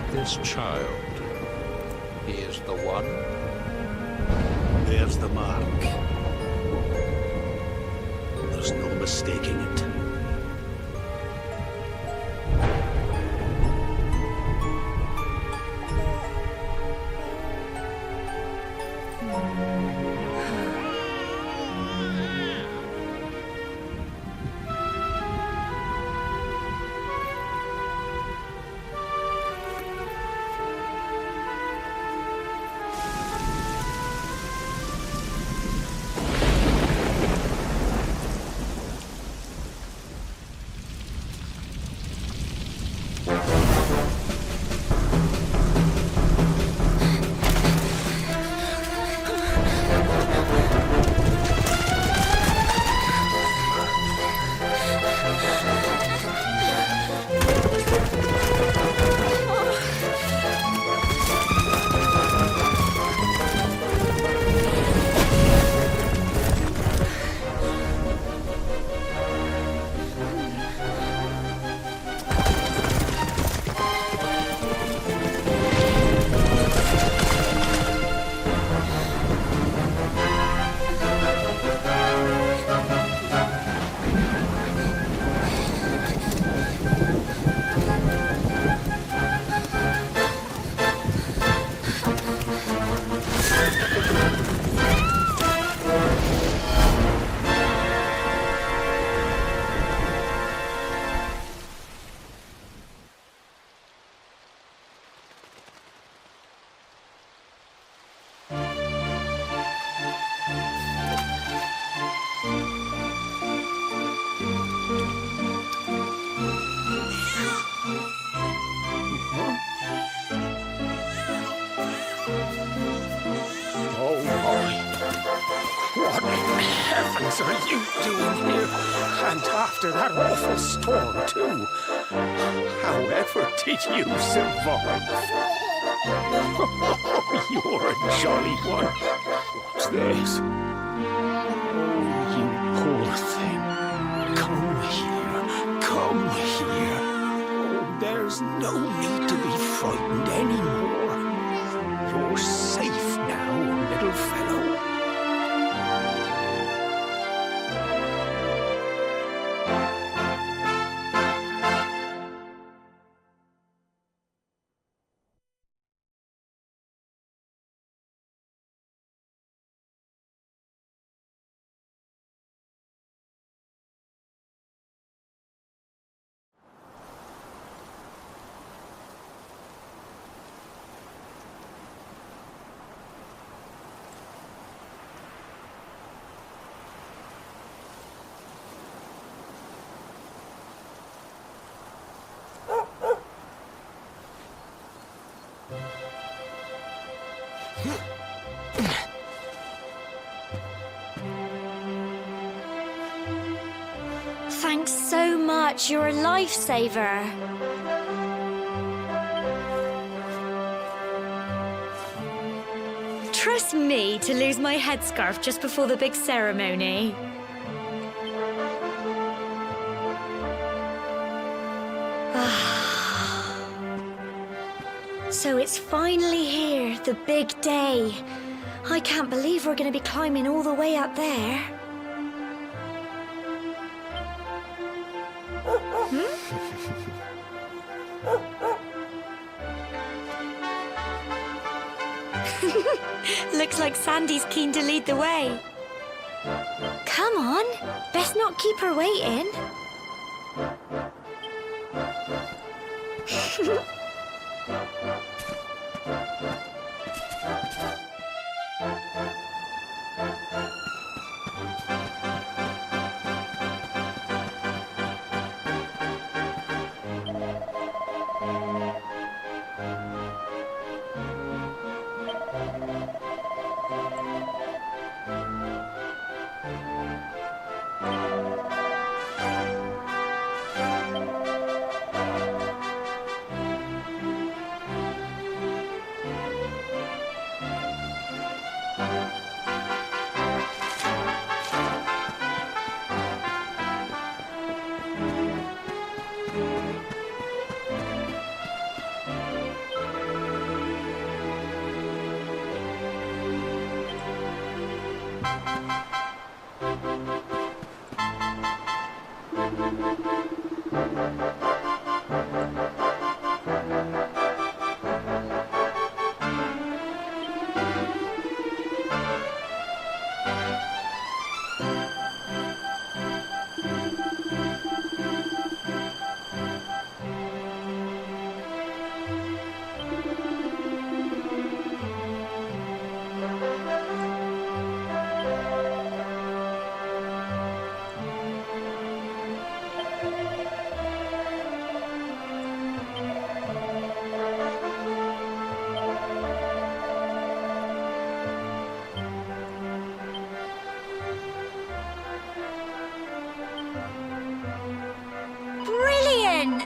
This child, he is the one? There's the mark. There's no mistaking it. What in heavens are you doing here? And after that awful storm, too. However did you survive? Oh, you're a jolly one. What's this? Oh, you poor thing. Come here. Come here. Oh, there's no need to be frightened anymore. You're safe now, little fellow. Thanks so much. You're a lifesaver. Trust me to lose my headscarf just before the big ceremony. So it's finally here, the big day. I can't believe we're going to be climbing all the way up there. Looks like Sandy's keen to lead the way. Come on, best not keep her waiting. Brilliant!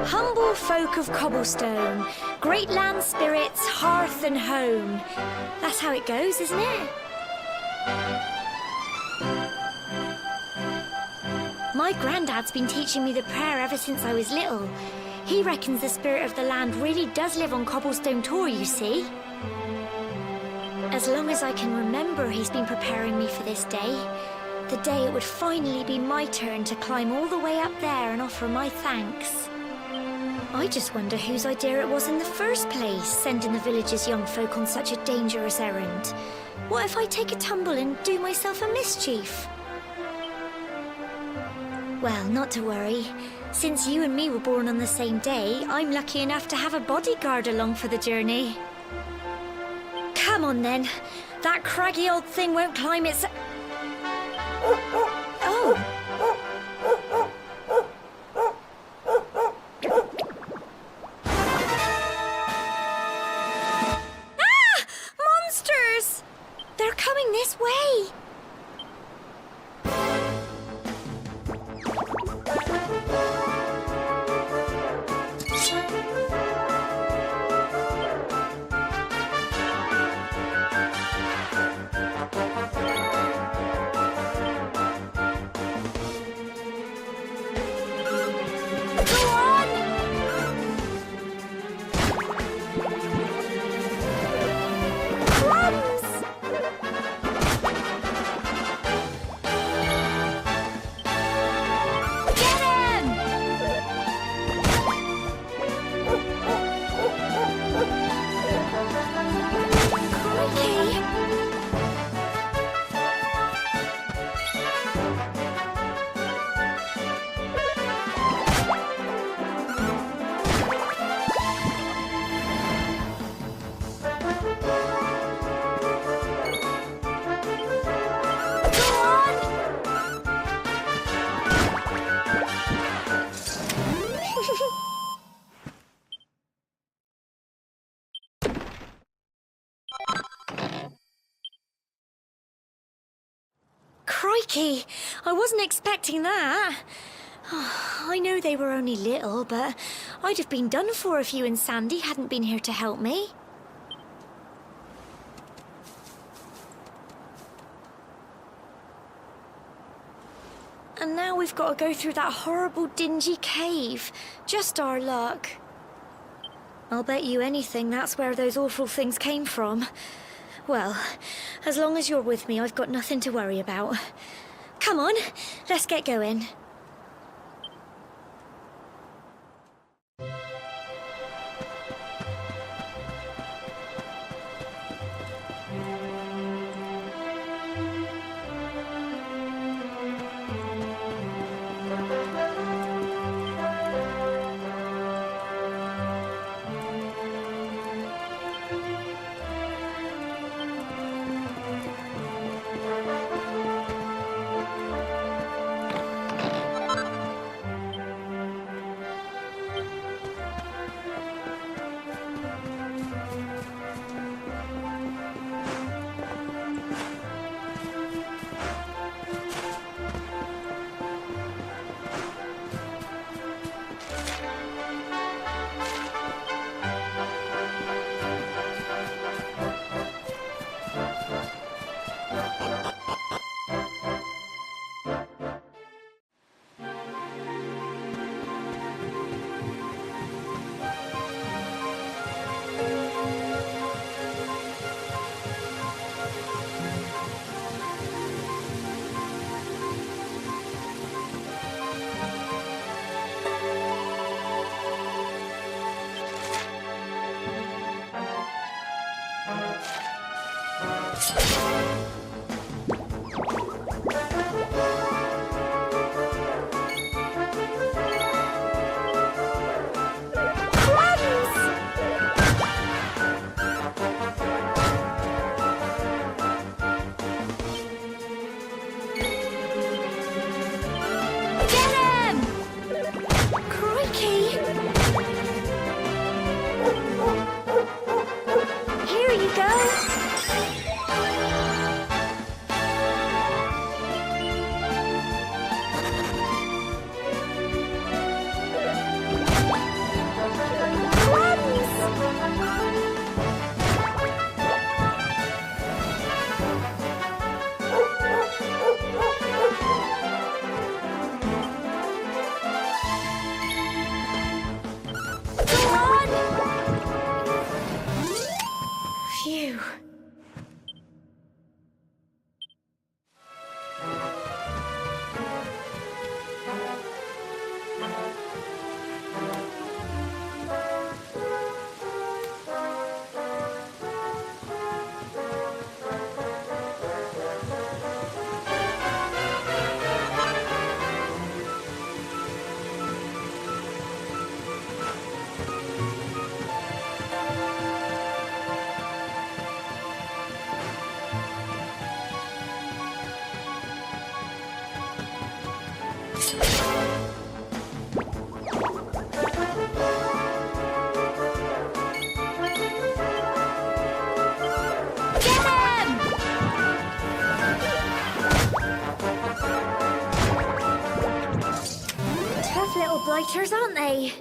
Humble folk of cobblestone, great land spirits, hearth and home. That's how it goes, isn't it? My granddad's been teaching me the prayer ever since I was little. He reckons the spirit of the land really does live on Cobblestone Tor, you see. As long as I can remember, he's been preparing me for this day. The day it would finally be my turn to climb all the way up there and offer my thanks. I just wonder whose idea it was in the first place, sending the village's young folk on such a dangerous errand. What if I take a tumble and do myself a mischief? Well, not to worry. Since you and me were born on the same day, I'm lucky enough to have a bodyguard along for the journey. Come on then. That craggy old thing won't climb its... Oh! Ah! Monsters! This way! Crikey, I wasn't expecting that. I know they were only little, but I'd have been done for if you and Sandy hadn't been here to help me. And now we've got to go through that horrible, dingy cave. Just our luck. I'll bet you anything that's where those awful things came from. Well, as long as you're with me, I've got nothing to worry about. Come on, let's get going. blighters, aren't they?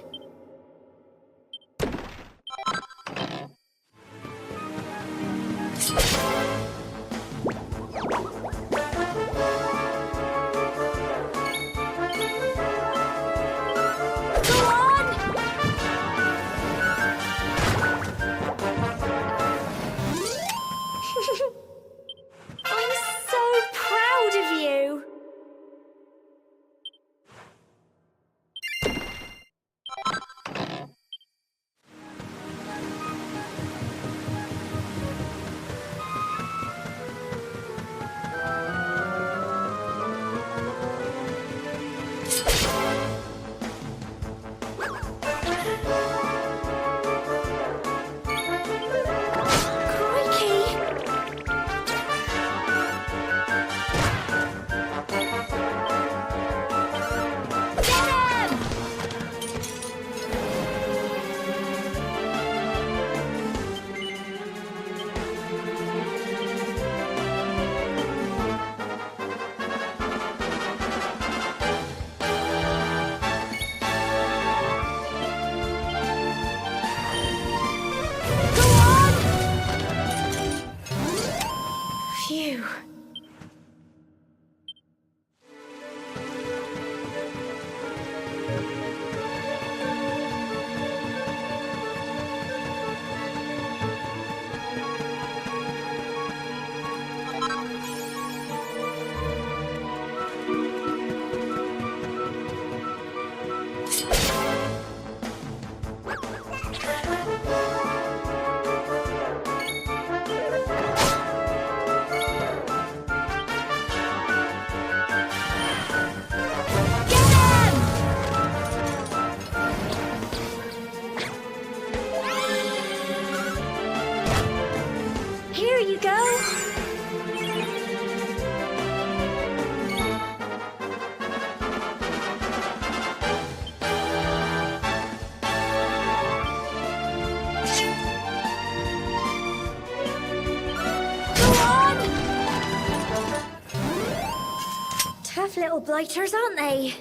Little blighters, aren't they?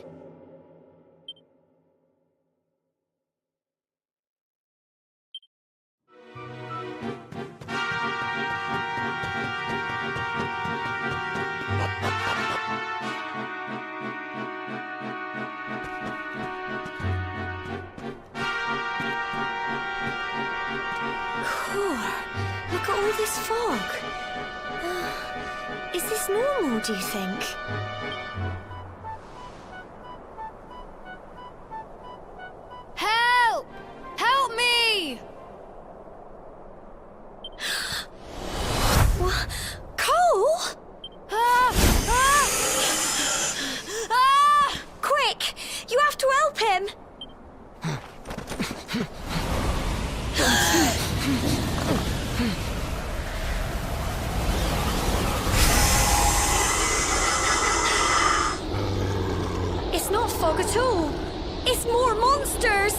Look at all this fog. Is this normal, do you think? Help! Help me! What? Cole? Quick! You have to help him! It's not fog at all. It's more monsters!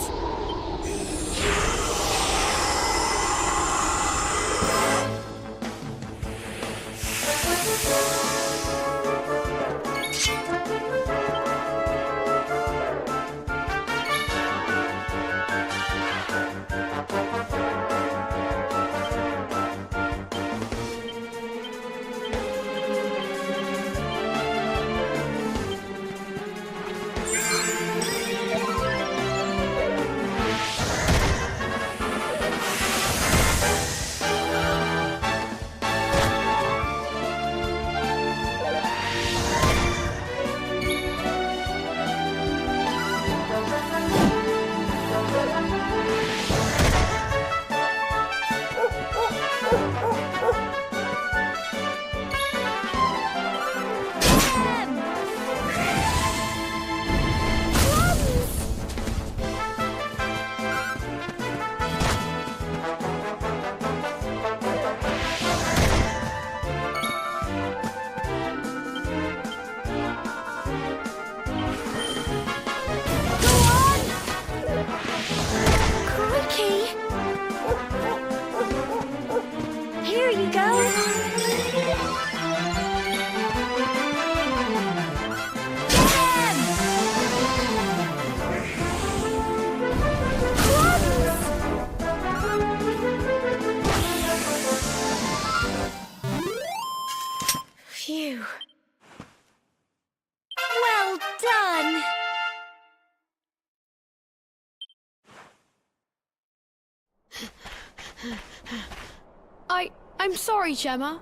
I'm sorry, Gemma.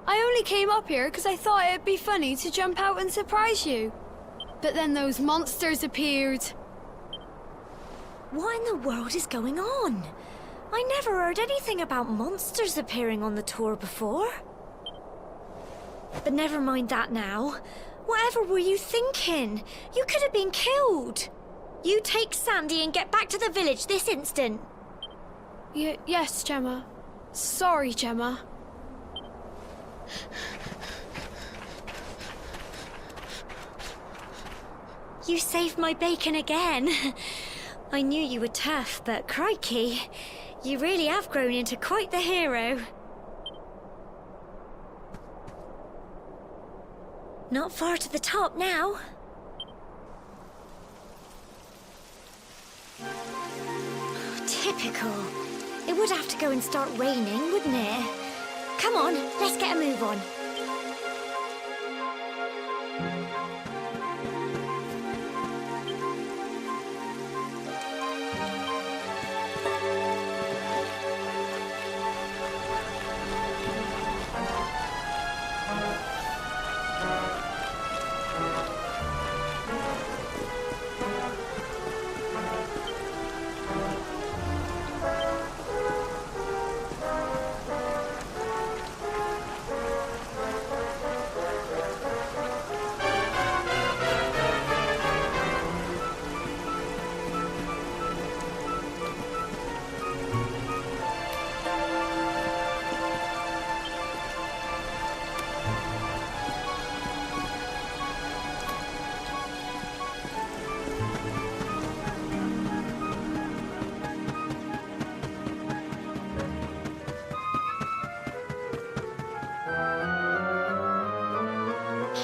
I only came up here because I thought it'd be funny to jump out and surprise you. But then those monsters appeared. What in the world is going on? I never heard anything about monsters appearing on the tour before. But never mind that now. Whatever were you thinking? You could have been killed. You take Sandy and get back to the village this instant. Yes, Gemma. Sorry, Gemma. You saved my bacon again. I knew you were tough, but crikey, you really have grown into quite the hero. Not far to the top now. Typical. It would have to go and start raining, wouldn't it? Come on, let's get a move on.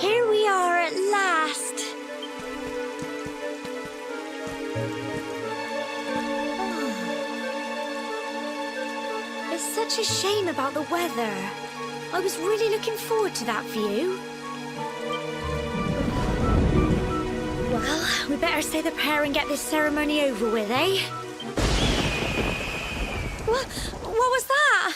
Here we are at last. It's such a shame about the weather. I was really looking forward to that view. Well, we better say the prayer and get this ceremony over with, eh? What was that?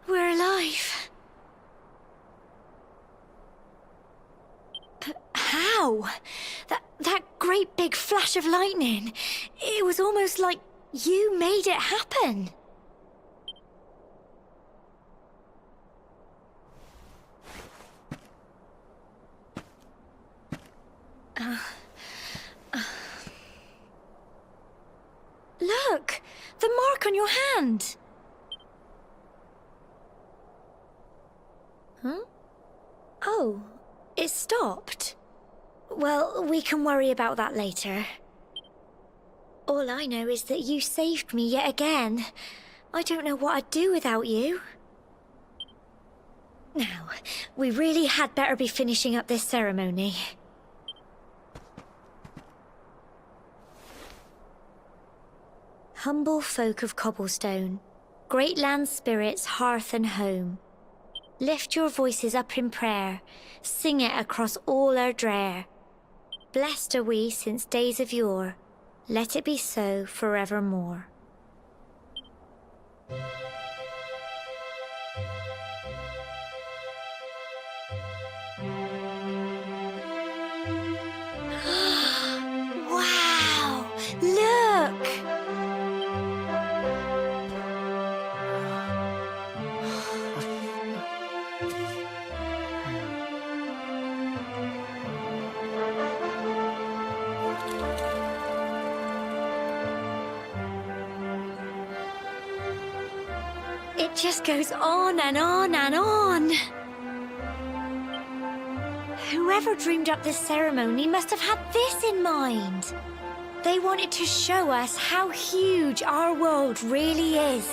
We're alive. But how? That great big flash of lightning. It was almost like you made it happen. Look! The mark on your hand! Huh? Oh, it stopped. Well, we can worry about that later. All I know is that you saved me yet again. I don't know what I'd do without you. Now, we really had better be finishing up this ceremony. Humble folk of cobblestone, great land spirits, hearth and home, lift your voices up in prayer, sing it across all our drear. Blessed are we since days of yore, let it be so forevermore. Wow! Look! It just goes on and on and on. Whoever dreamed up this ceremony must have had this in mind. They wanted to show us how huge our world really is.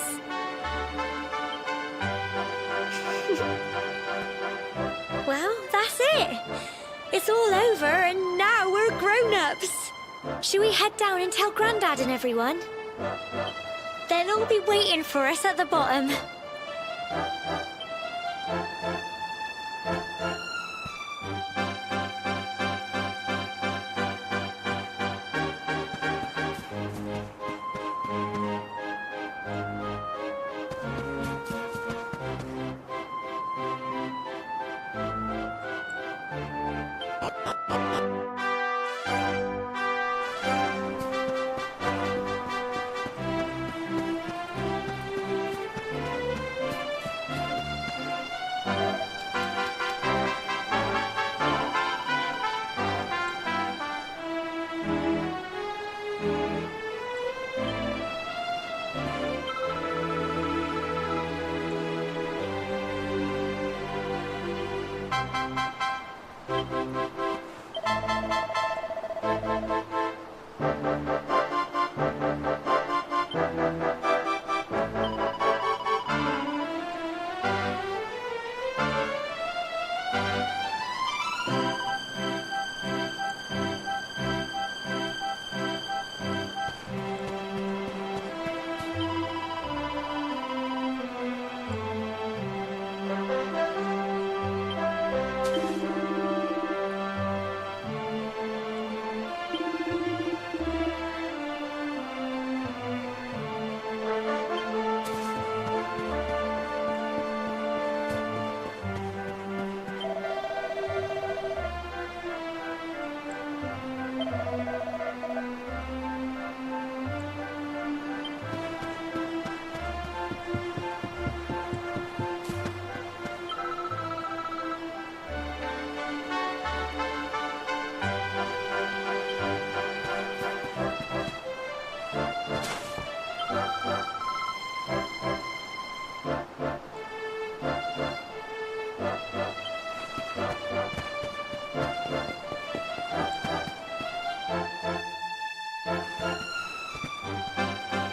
Well, that's it. It's all over and now we're grown-ups. Shall we head down and tell Grandad and everyone? They'll all be waiting for us at the bottom.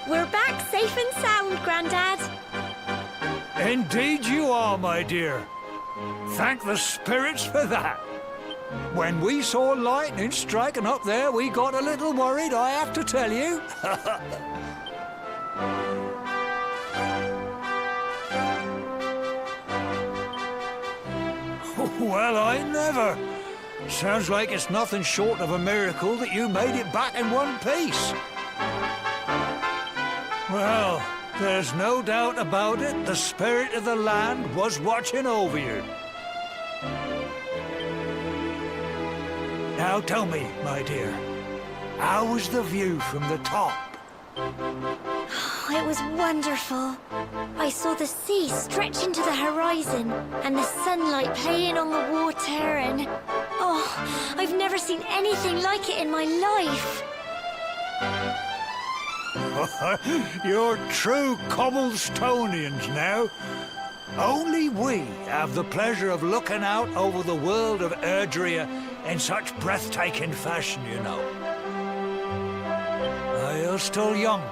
We're back safe and sound, Grandad. Indeed you are, my dear. Thank the spirits for that. When we saw lightning striking up there, we got a little worried, I have to tell you. Well, I never. Sounds like it's nothing short of a miracle that you made it back in one piece. Well, there's no doubt about it, the spirit of the land was watching over you. Now tell me, my dear, how was the view from the top? It was wonderful. I saw the sea stretch into the horizon and the sunlight playing on the water and... Oh, I've never seen anything like it in my life. You're true Cobblestonians now. Only we have the pleasure of looking out over the world of Erdrea in such breathtaking fashion, you know. You're still young,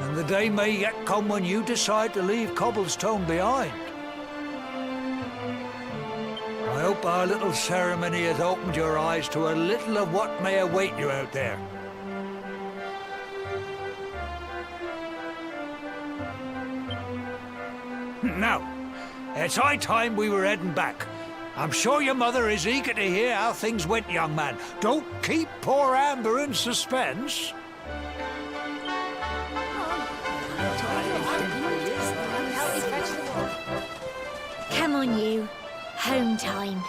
and the day may yet come when you decide to leave Cobblestone behind. I hope our little ceremony has opened your eyes to a little of what may await you out there. Now, it's high time we were heading back. I'm sure your mother is eager to hear how things went, young man. Don't keep poor Amber in suspense. Come on, you. Home time.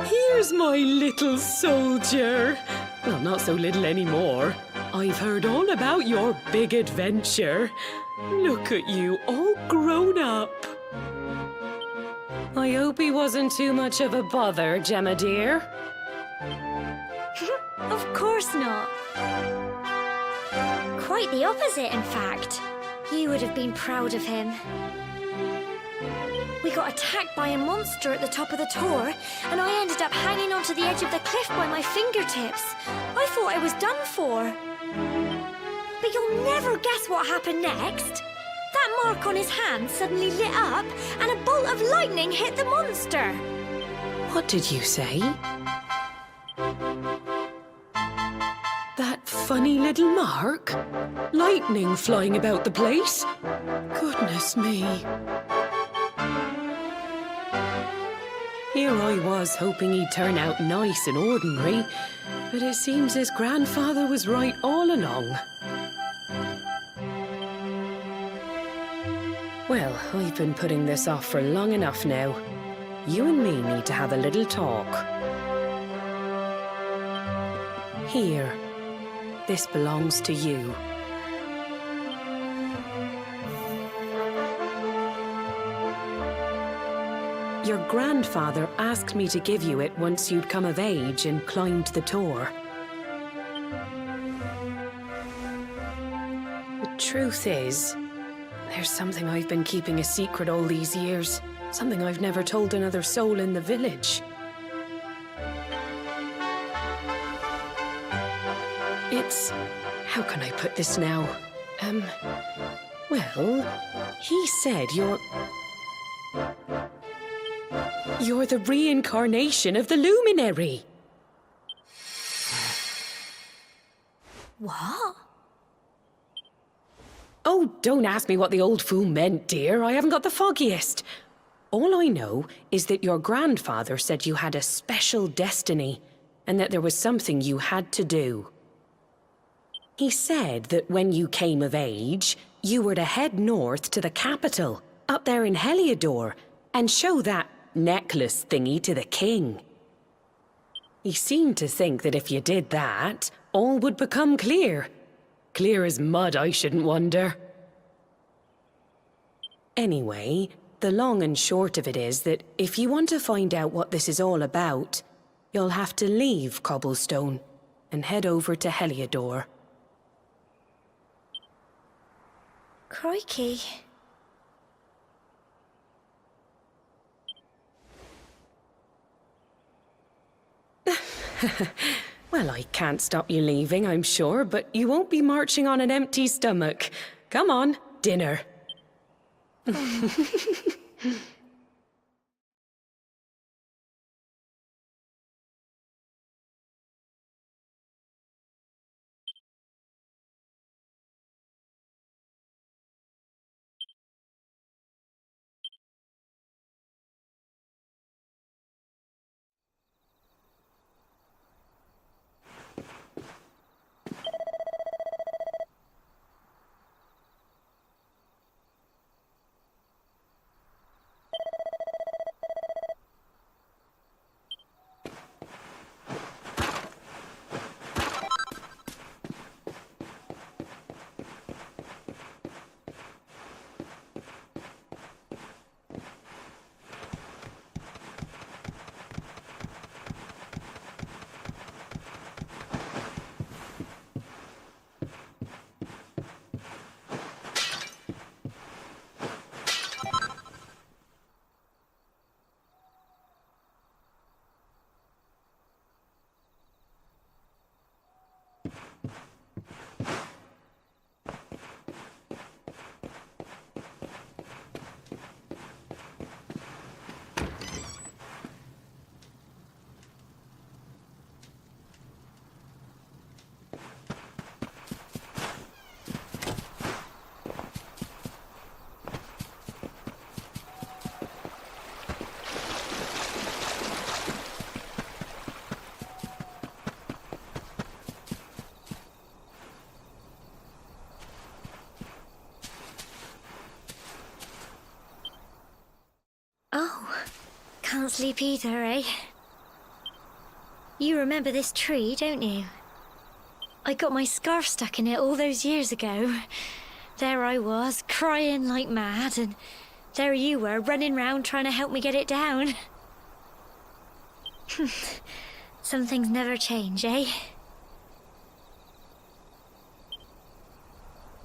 Here's my little soldier. Well, not so little anymore. I've heard all about your big adventure. Look at you, all grown up. I hope he wasn't too much of a bother, Gemma dear. Of course not. Quite the opposite, in fact. You would have been proud of him. We got attacked by a monster at the top of the tor, and I ended up hanging onto the edge of the cliff by my fingertips. I thought I was done for. But you'll never guess what happened next. That mark on his hand suddenly lit up, and a bolt of lightning hit the monster. What did you say? That funny little mark? Lightning flying about the place? Goodness me. Here I was hoping he'd turn out nice and ordinary, but it seems his grandfather was right all along. Well, I've been putting this off for long enough now. You and me need to have a little talk. Here, this belongs to you. Your grandfather asked me to give you it once you'd come of age and climbed the tor. The truth is, there's something I've been keeping a secret all these years. Something I've never told another soul in the village. It's... how can I put this now? Well, he said You're the reincarnation of the luminary. What? Oh, don't ask me what the old fool meant, dear. I haven't got the foggiest. All I know is that your grandfather said you had a special destiny, and that there was something you had to do. He said that when you came of age, you were to head north to the capital, up there in Heliodor, and show that necklace thingy to the king. He seemed to think that if you did that, all would become clear. Clear as mud, I shouldn't wonder. Anyway, the long and short of it is that if you want to find out what this is all about, you'll have to leave Cobblestone and head over to Heliodor. Crikey. Well, I can't stop you leaving, I'm sure, but you won't be marching on an empty stomach. Come on, dinner. sleep either, eh? You remember this tree, don't you? I got my scarf stuck in it all those years ago. There I was, crying like mad, and there you were, running round trying to help me get it down. Some things never change, eh?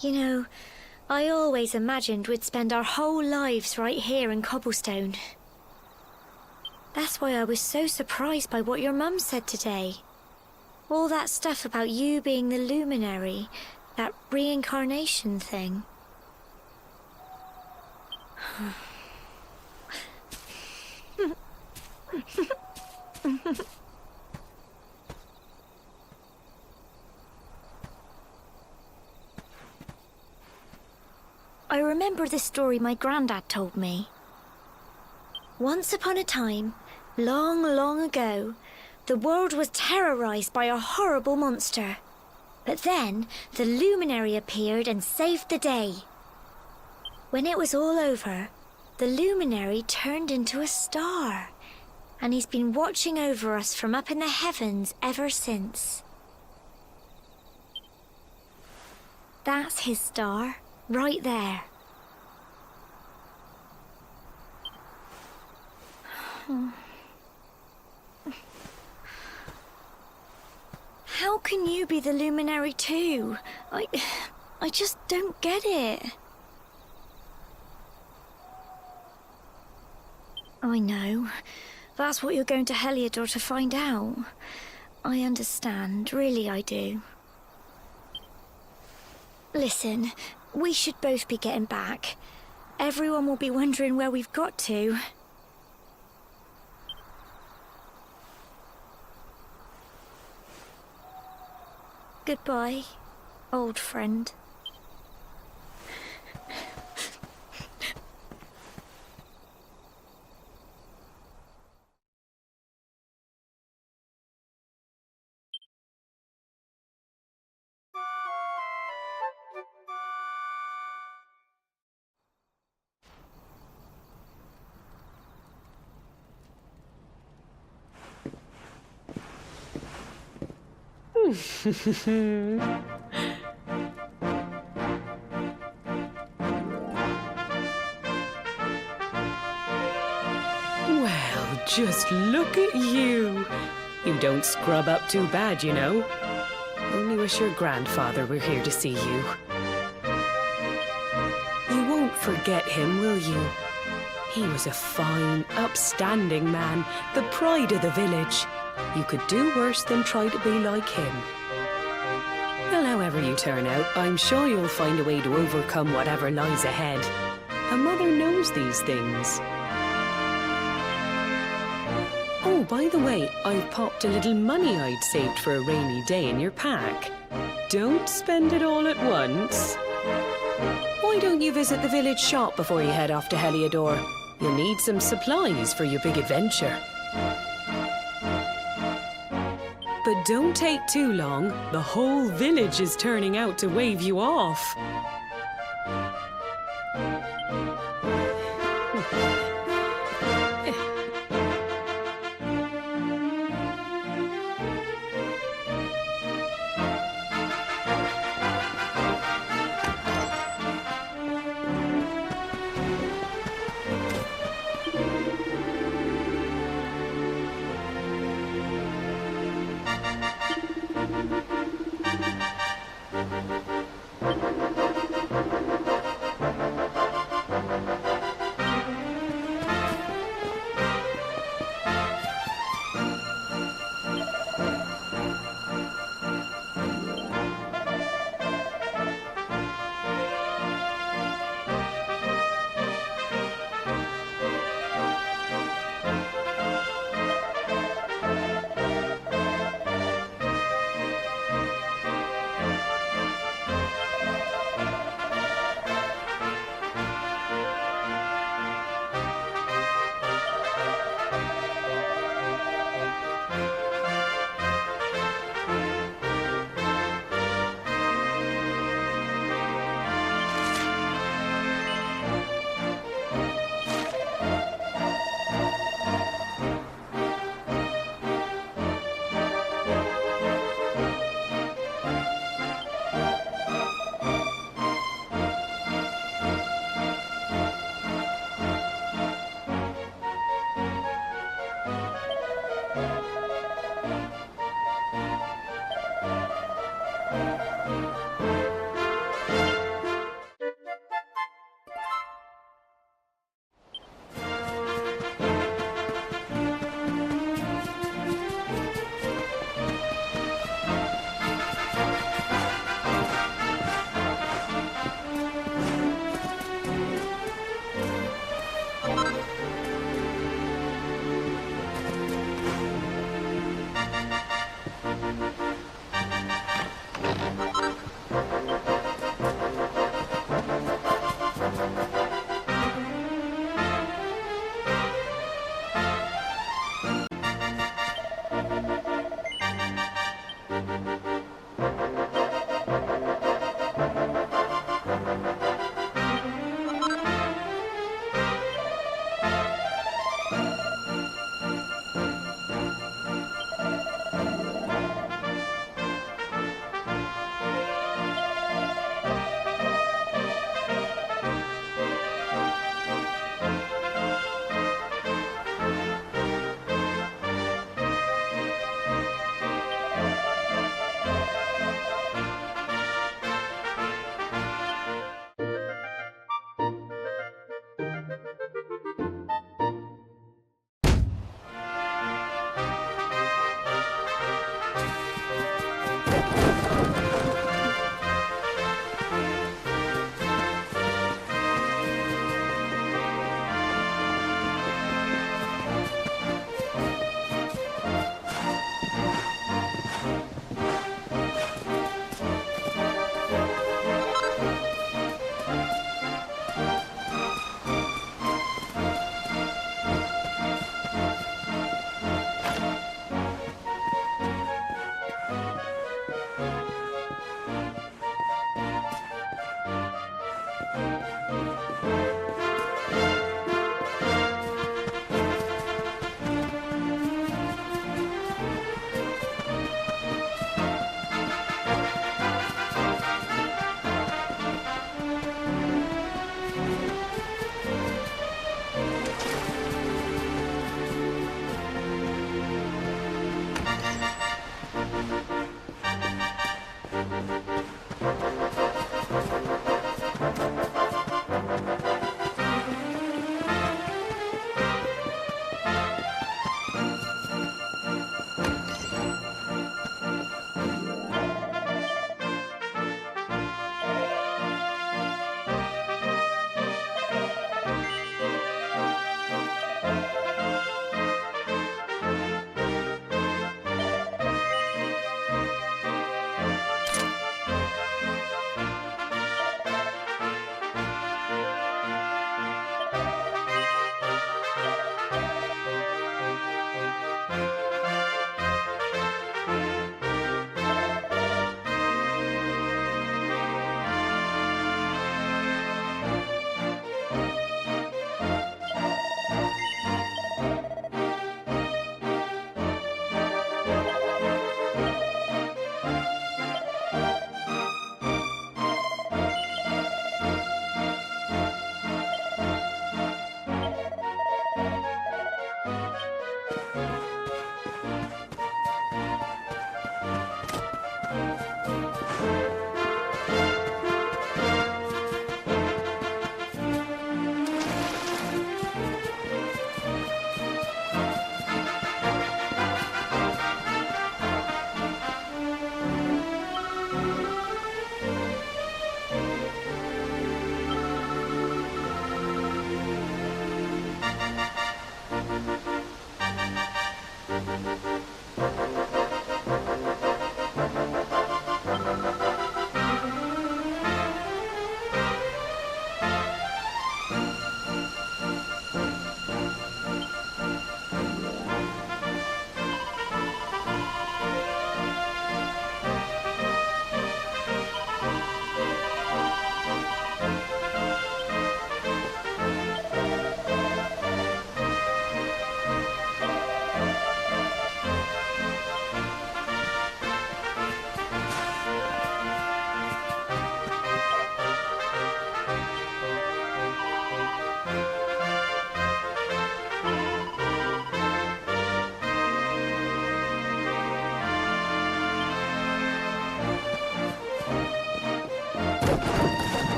You know, I always imagined we'd spend our whole lives right here in Cobblestone. That's why I was so surprised by what your mum said today. All that stuff about you being the luminary, that reincarnation thing. I remember the story my granddad told me. Once upon a time, long, long ago, the world was terrorized by a horrible monster. But then, the luminary appeared and saved the day. When it was all over, the luminary turned into a star. And he's been watching over us from up in the heavens ever since. That's his star, right there. How can you be the luminary too? I just don't get it. I know. That's what you're going to Heliodor to find out. I understand, really I do. Listen, we should both be getting back. Everyone will be wondering where we've got to. Goodbye, old friend. Well, just look at you. You don't scrub up too bad, you know. Only wish your grandfather were here to see you. You won't forget him, will you? He was a fine, upstanding man, the pride of the village. You could do worse than try to be like him. Well, however you turn out, I'm sure you'll find a way to overcome whatever lies ahead. A mother knows these things. Oh, by the way, I've popped a little money I'd saved for a rainy day in your pack. Don't spend it all at once. Why don't you visit the village shop before you head off to Heliodor? You'll need some supplies for your big adventure. But don't take too long. The whole village is turning out to wave you off.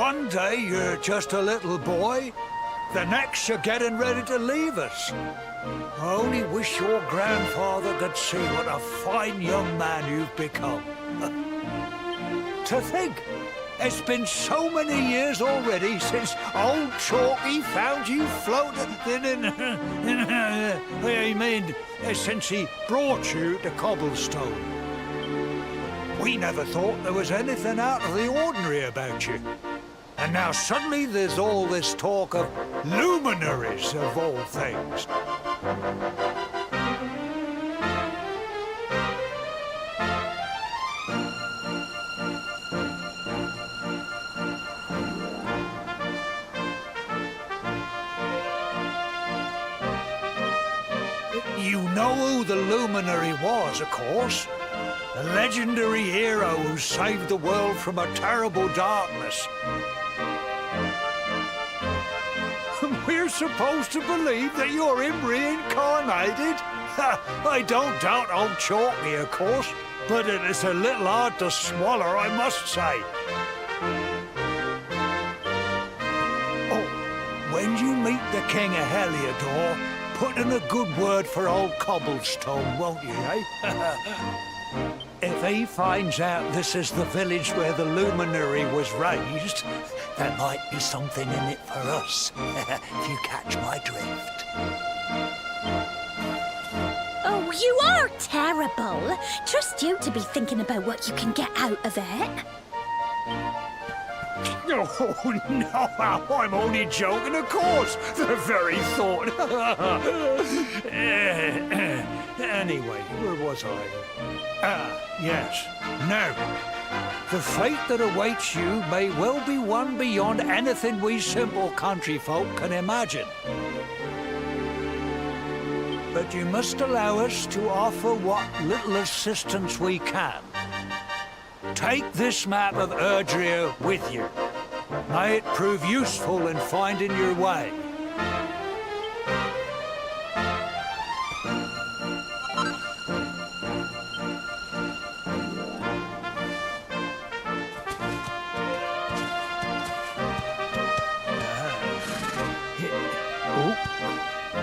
One day you're just a little boy, the next you're getting ready to leave us. I only wish your grandfather could see what a fine young man you've become. To think, it's been so many years already since old Chalky found you floating since he brought you to Cobblestone. We never thought there was anything out of the ordinary about you. And now suddenly there's all this talk of luminaries of all things. You know who the luminary was, of course. The legendary hero who saved the world from a terrible darkness. We're supposed to believe that you're him reincarnated? I don't doubt old Chalky, of course, but it is a little hard to swallow, I must say. Oh, when you meet the King of Heliodor, put in a good word for old Cobblestone, won't you, eh? If he finds out this is the village where the luminary was raised, there might be something in it for us, if you catch my drift. Oh, you are terrible. Trust you to be thinking about what you can get out of it. Oh, no, I'm only joking, of course. The very thought. Anyway, where was I? Yes. Now, the fate that awaits you may well be one beyond anything we simple country folk can imagine. But you must allow us to offer what little assistance we can. Take this map of Erdrea with you. May it prove useful in finding your way.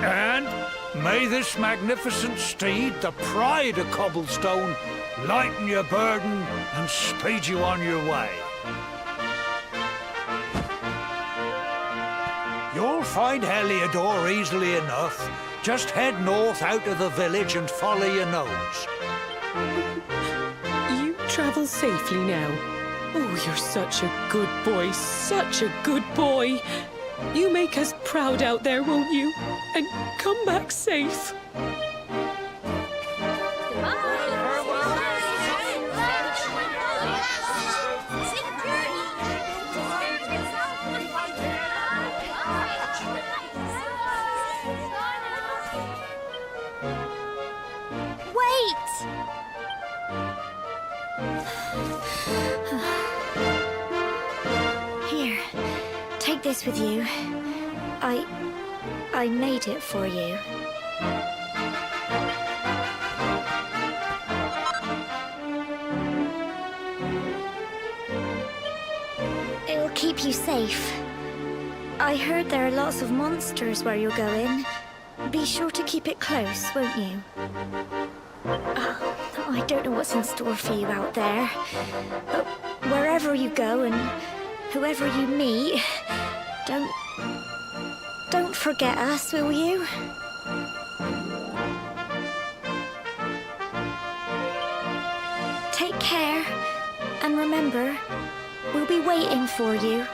And may this magnificent steed, the pride of Cobblestone, lighten your burden and speed you on your way. You'll find Heliodor easily enough. Just head north out of the village and follow your nose. You travel safely now. Oh, you're such a good boy, such a good boy. You make us proud out there, won't you? And come back safe. Here, take this with you. I made it for you. It'll keep you safe. I heard there are lots of monsters where you're going. Be sure to keep it close, won't you? Oh, I don't know what's in store for you out there. But wherever you go and whoever you meet, don't forget us, will you? Take care, and remember, we'll be waiting for you.